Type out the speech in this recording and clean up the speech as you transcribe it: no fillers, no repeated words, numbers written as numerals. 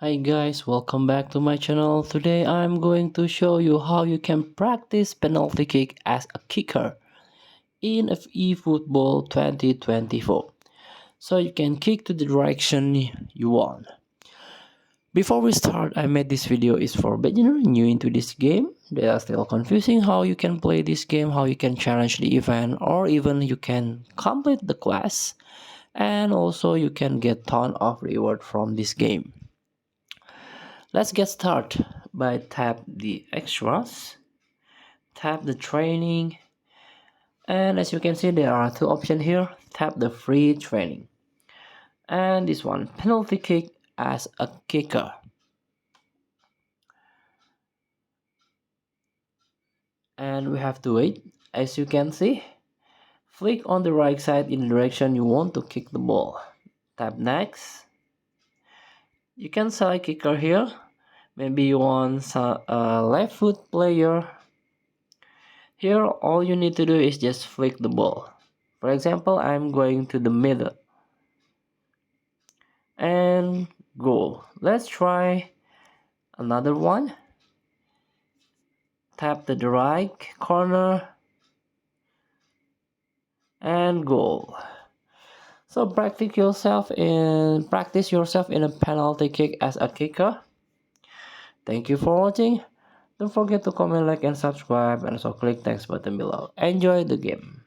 Hi guys, welcome back to my channel. Today I'm going to show you how you can practice penalty kick as a kicker in eFootball 2024. So you can kick to the direction you want. Before we start, I made this video is for beginner new into this game. They are still confusing how you can play this game, how you can challenge the event, or even you can complete the quest, and also you can get ton of reward from this game. Let's get started by tap the extras, tap the training, and as you can see there are two options here. Tap the free training and this one, penalty kick as a kicker. And we have to wait. As you can see, flick on the right side in the direction you want to kick the ball. Tap next. You can select kicker here. Maybe you want a left foot player. Here all you need to do is just flick the ball. For example, I'm going to the middle and goal. Let's try another one. Tap the right corner and goal. So practice yourself in a penalty kick as a kicker. Thank you for watching. Don't forget to comment, like, and subscribe, and also click thanks button below. Enjoy the game.